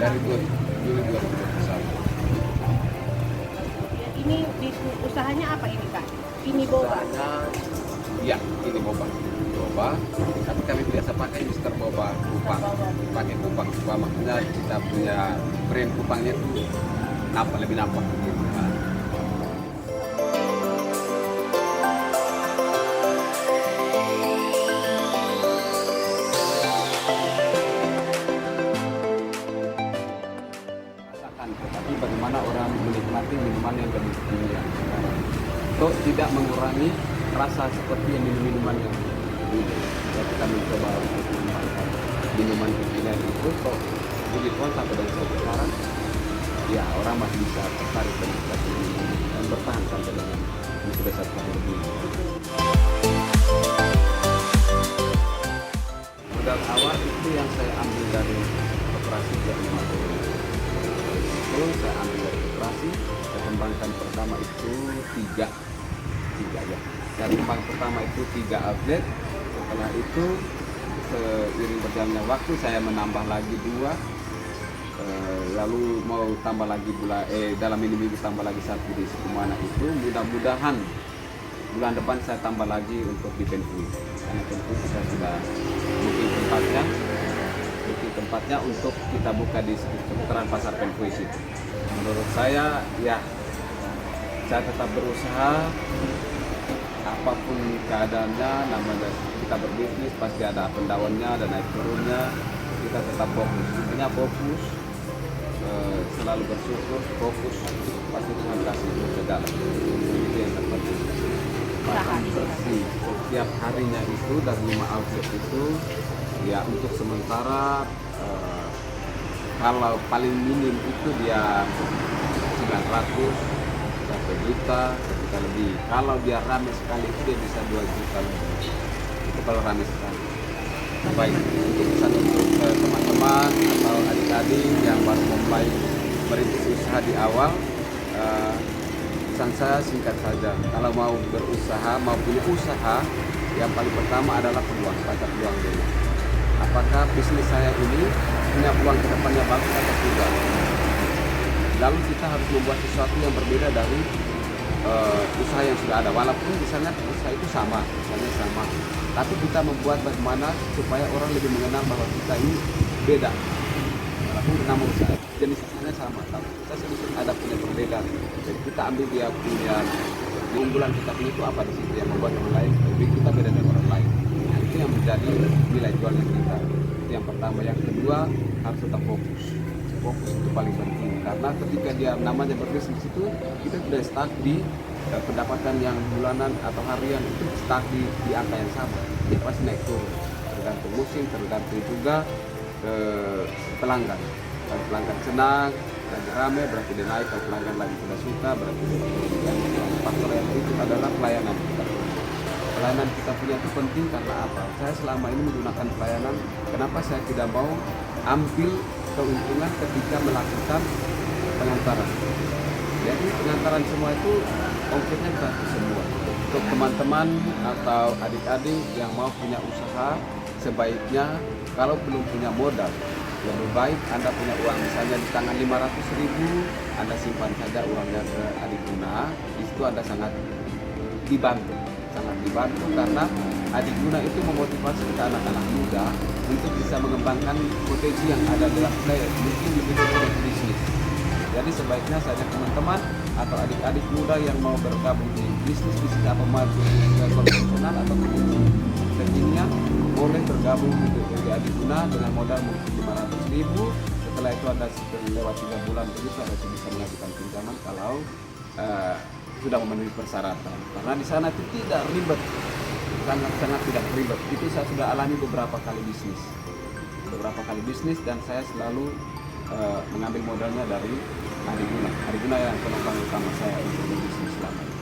dari Juli 2021. Ini usahanya apa ini Kak? Ini boba? Usahanya, ya ini boba. Boba, tapi kami biasa pakai Mister Boba Kupang. Pakai Kupang, Kupang maksudnya kita punya brand Kupangnya itu lebih nampak gitu. Tetapi bagaimana orang menikmati minuman yang lebih kimia untuk tidak mengurangi rasa seperti yang minuman yang dulu. Ya, kita mencoba untuk mengembangkan minuman kekinian itu kok begitu sampai dan sampai sekarang ya orang masih bisa tertarik dan bertahan sampai dengan ini sudah 1 tahun lebih. Modal awal itu yang saya ambil dari operasi Jarimado. Saya ambil dari operasi, saya kembangkan pertama itu tiga ya. Dari kembang pertama itu 3 outlet. Setelah itu seiring berjalannya waktu saya menambah lagi 2. Lalu mau tambah lagi dalam ini minggu tambah lagi 1 di Sukumana itu. Mudah-mudahan bulan depan saya tambah lagi untuk di Penfui. Karena Penfui kita sudah booking tempatnya untuk kita buka di seputaran pasar Penfui situ. Menurut saya ya saya tetap berusaha apapun keadaannya, namanya kita berbisnis pasti ada up and down-nya dan naik turunnya. Kita tetap fokus, intinya fokus, selalu bersyukur, fokus pasti Tuhan kasih segala. Itu yang terpenting. Makan bersih setiap harinya itu dari 5 outlet itu ya untuk sementara kalau paling minim itu dia 900 sampai juta ketika lebih. Kalau dia rame sekali itu dia bisa 2 juta lebih. Itu kalau rame sekali. Baik untuk pesan untuk teman-teman atau adik-adik yang baru mulai merintis usaha di awal, pesan saya singkat saja. Kalau mau berusaha, mau punya usaha, yang paling pertama adalah peluang, baca peluang dulu. Apakah bisnis saya ini punya peluang ke depannya bagus atau tidak? Lalu kita harus membuat sesuatu yang berbeda dari usaha yang sudah ada. Walaupun misalnya usaha itu sama, tapi kita membuat bagaimana supaya orang lebih mengenal bahwa kita ini beda. Walaupun namun jenis usahanya sama, tapi kita sedikit ada punya perbedaan. Jadi kita ambil dia punya keunggulan kita punya itu apa di situ yang membuat orang lain lebih kita beda dari orang lain. Nah, itu yang menjadi nilai jualnya kita. Itu yang pertama. Yang kedua harus tetap fokus. Fokus itu paling penting karena ketika dia namanya berbisnis itu kita sudah stuck di pendapatan yang bulanan atau harian itu stuck di angka yang sama. Dia pasti naik turun tergantung musim, tergantung juga pelanggan. Kalau pelanggan senang lagi rame berarti dia naik, kalau pelanggan lagi tidak suka berarti dia turun. Yang faktor yang itu adalah pelayanan kita. Pelayanan kita punya itu penting karena apa? Saya selama ini menggunakan pelayanan. Kenapa saya tidak mau ambil keuntungan ketika melakukan pengantaran? Jadi pengantaran semua itu ongkirnya gratis semua. Untuk teman-teman atau adik-adik yang mau punya usaha, sebaiknya kalau belum punya modal, lebih baik Anda punya uang misalnya di tangan 500.000, Anda simpan saja uangnya ke Adikguna. Di situ Anda sangat dibantu karena Adikguna itu memotivasi kita anak-anak muda untuk bisa mengembangkan potensi yang ada dalam player, mungkin di bisnis. Jadi sebaiknya saja teman-teman atau adik-adik muda yang mau bergabung di bisnis apa konvensional atau bisnis kekinian boleh bergabung di Adikguna dengan modal mungkin 500.000. Setelah itu Anda lewat 3 bulan begitu Anda bisa mengajukan pinjaman kalau sudah memenuhi persyaratan. Karena di sana itu tidak ribet, sangat tidak ribet. Itu saya sudah alami beberapa kali bisnis dan saya selalu mengambil modalnya dari Adikguna yang penopang utama saya untuk bisnis selama ini.